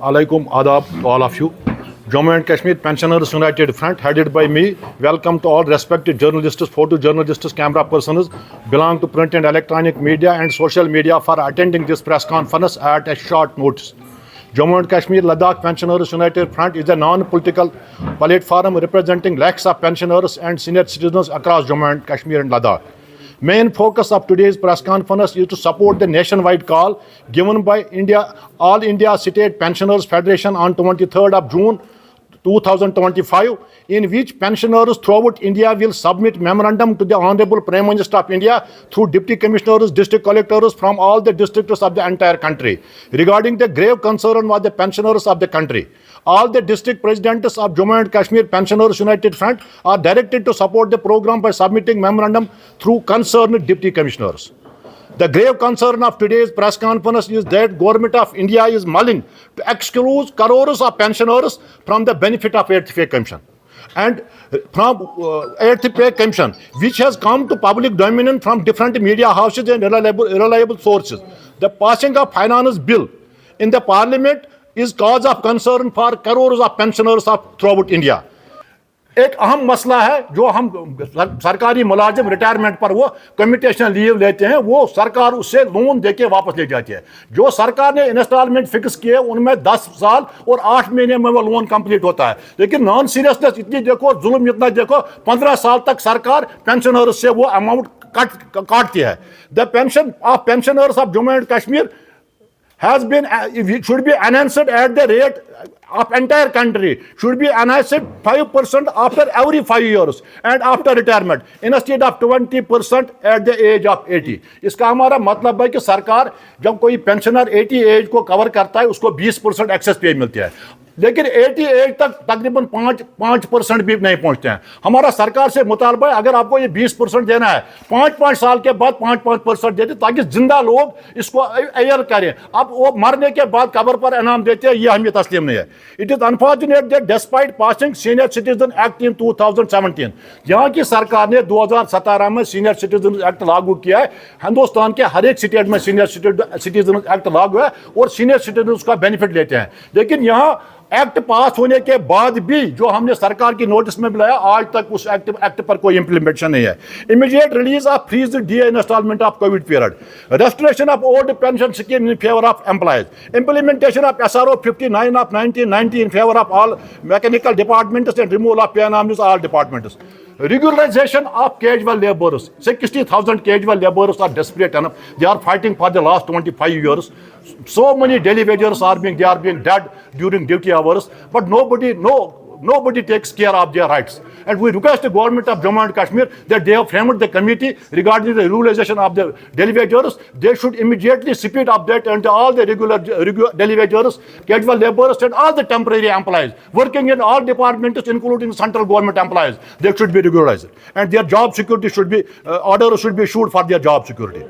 alaikum adab to all of you. Jammu and Kashmir Pensioners United Front, headed by me, welcome to all respected journalists, photojournalists, camera persons, belong to print and electronic media and social media for attending this press conference at a short notice. Jammu and Kashmir Ladakh Pensioners United Front is a non-political platform representing lakhs of pensioners and senior citizens across Jammu and Kashmir and Ladakh. Main focus of today's press conference is to support the nationwide call given by All India State Pensioners Federation on 23rd of June 2025, in which pensioners throughout India will submit memorandum to the Honorable Prime Minister of India through Deputy Commissioners, District Collectors from all the districts of the entire country regarding the grave concern of the pensioners of the country. All the district presidents of Jammu and Kashmir Pensioners United Front are directed to support the program by submitting memorandum through concerned Deputy Commissioners. The grave concern of today's press conference is that Government of India is mulling to exclude crores of pensioners from the benefit of 8th Pay Commission. And from 8th Pay Commission, which has come to public domain from different media houses and reliable sources. The passing of finance bill in the parliament is cause of concern for crores of pensioners of throughout India. एक अहम मसला है जो हम सरकारी मुलाजिम retirement पर वो कम्यूटेशन लीव लेते हैं, वो सरकार उससे लोन देके वापस ले जाती है. जो सरकार ने इंस्टॉलमेंट फिक्स किए उनमें 10 साल और 8 महीने में वो लोन कंप्लीट होता है. लेकिन नॉन सीरियसनेस इतनी देखो, जुल्म इतना देखो, 15 साल तक सरकार पेंशनर्स से वो अमाउंट काटती है. The pension of pensioners of Jammu and Kashmir has been, should be enhanced at the rate of entire country, should be enhanced 5% after every 5 years and after retirement instead of 20% at the age of 80. इसका हमारा मतलब है कि सरकार जब कोई pensioner 80 as को cover करता है उसको 20% एक्सेस पे मिलती है, लेकिन 80 एज तक तकरीबन 5% भी नहीं पहुंचते हैं. हमारा सरकार से मुतालबा है अगर आपको ये 20% देना है 5-5 साल के बाद 5-5% देते ताकि जिंदा लोग इसको अवेयर करें. अब वो मरने के बाद कब्र पर इनाम देते हैं, ये हमें तस्लीम नहीं है. It is unfortunate that despite passing senior citizen act in 2017, यहाँ की सरकार ने 2017 में सीनियर सिटीजन एक्ट लागू किया है. हिंदुस्तान के हर एक स्टेट में सीनियर सिटीजन एक्ट लागू है और सीनियर सिटीजन उसका बेनिफिट लेते हैं. लेकिन यहाँ एक्ट पास होने के बाद भी जो हमने सरकार की नोटिस में बुलाया आज तक उस एक्ट पर कोई इंप्लीमेंटेशन नहीं है. Immediate release of freeze the instalment of Covid period, restoration of old pension scheme in favour of employees, implementation of SRO 59 of 1990 in favour of all mechanical departments and removal of pay anomalies all departments, regularization of casual laborers. 60,000 casual laborers are desperate enough. They are fighting for the last 25 years. So many daily wagers are being dead during duty hours, but nobody takes care of their rights. And we request the government of Jammu and Kashmir that they have framed the committee regarding the regularization of the daily wagers. They should immediately speed up that, and all the regular daily wagers, casual laborers and all the temporary employees working in all departments including central government employees, they should be regularized and their job security should be orders should be issued for their job security.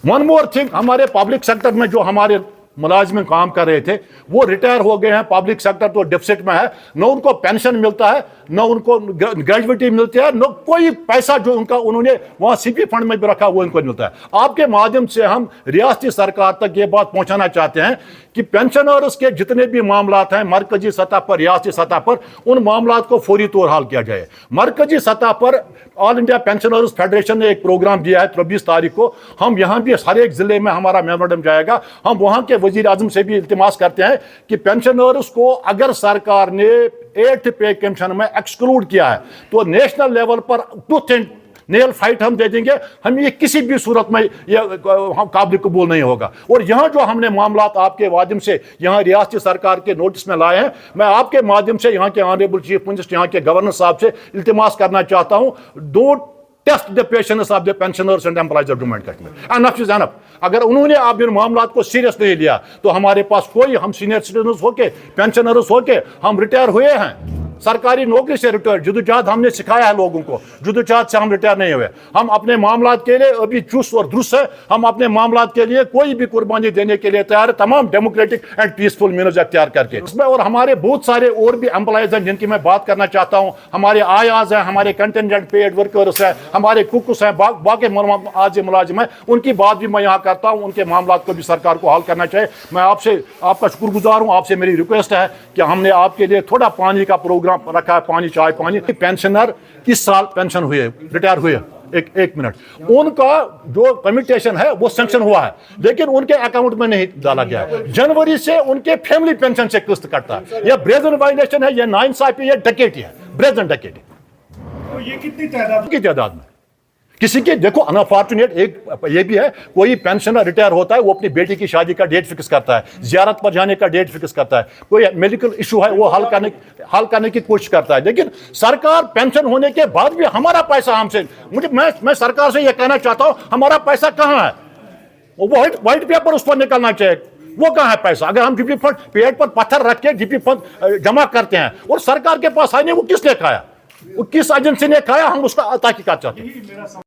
One more thing, हमारे public sector में जो हमारे मुलाजिम काम कर रहे थे वो रिटायर हो गए हैं. पब्लिक सेक्टर तो डेफिसिट में है, न उनको पेंशन मिलता है, न उनको ग्रेजुएटी मिलती है, न कोई पैसा जो उन्होंने वहाँ CP फंड में भी रखा वो इनको मिलता है. आपके माध्यम से हम रियासती सरकार तक ये बात पहुँचाना चाहते हैं कि पेंशनर्स के जितने भी मामला हैं मरकजी सतह पर, रियासती सतह पर, उन मामला को फौरी तौर हाल किया जाए. मरकजी सतह पर ऑल इंडिया पेंशनर्स फेडरेशन ने एक प्रोग्राम दिया है 24 तारीख को. हम यहाँ भी हर एक जिले में हमारा मेमोरेंडम जाएगा. हम वहाँ के वजीर आजम से भी इल्तिमास करते हैं कि पेंशनर्स को अगर सरकार ने 8th पे कमीशन में एक्सक्लूड किया है तो नेशनल लेवल पर टूथ एंड नेल फाइट हम दे देंगे. हम ये किसी भी सूरत में ये काबिल कबूल नहीं होगा. और यहाँ जो हमने मामला आपके माध्यम से यहाँ रियासती सरकार के नोटिस में लाए हैं, मैं आपके माध्यम से यहाँ के ऑनरेबल चीफ मिनिस्टर, यहाँ के गवर्नर साहब से इल्तिमास करना चाहता हूँ, don't test the patience of the pensioners and employees of Jammu and Kashmir. Enough is enough. अगर उन्होंने आप इन मामला को सीरियस नहीं लिया तो हमारे पास कोई, हम सीनियर सिटीजन होके, पेंशनर्स होके हम रिटायर हुए हैं, सरकारी नौकरी से रिटायर, जदोजहद हमने सिखाया है लोगों को, जदोजहद से हम रिटायर नहीं हुए। हम अपने मामलात के लिए अभी चुस्त और दुरुस्त है, हम अपने मामलात के लिए कोई भी कुर्बानी देने के लिए तैयार है, तमाम डेमोक्रेटिक एंड पीसफुल मीन्स अख्तियार करके। इसमें और हमारे बहुत सारे और भी एम्प्लॉयज हैं जिनकी मैं बात करना चाहता हूँ। हमारे आयाज हैं, हमारे कंटेंजेंट पेड वर्कर्स हैं, हमारे कुक्स हैं, बाकी आज मुलाजिम हैं, उनकी बात भी मैं यहाँ करता हूँ। उनके मामलात को भी सरकार को हल करना चाहिए। मैं आपसे आपका शुक्रगुजार हूँ, आपसे मेरी रिक्वेस्ट है कि हमने आपके लिए थोड़ा पानी का प्रोग्राम रखा है, पानी चाय पानी। पेंशनर इस साल पेंशन हुए, रिटायर हुए, एक मिनट, उनका जो कम्यूटेशन है वो सैंक्शन हुआ है, लेकिन उनके अकाउंट में नहीं डाला गया है। जनवरी से उनके फैमिली पेंशन से किस्त कटता है। यह ब्रेजन वायलेशन है, यह नाइंसाफी है, डकैती है, ब्रेजन डकैती। तो ये कितनी तादाद की तादाद में किसी के, देखो अनफॉर्चुनेट एक ये भी है, कोई पेंशनर रिटायर होता है वो अपनी बेटी की शादी का डेट फिक्स करता है, जियारत पर जाने का डेट फिक्स करता है, कोई मेडिकल इशू है वो हल करने की कोशिश करता है। लेकिन सरकार पेंशन होने के बाद भी हमारा पैसा हमसे, मैं सरकार से ये कहना चाहता हूं, हमारा पैसा कहां है? वो व्हाइट पेपर उस पर निकलना चाहिए, वो कहां है पैसा? अगर हम डीपी फंड पेट पर पत्थर रख के डीपी फंड जमा करते हैं और सरकार के पास आने, वो किसने खाया, वो किस एजेंसी ने खाया, हम उसका तहकीकात चाहते हैं।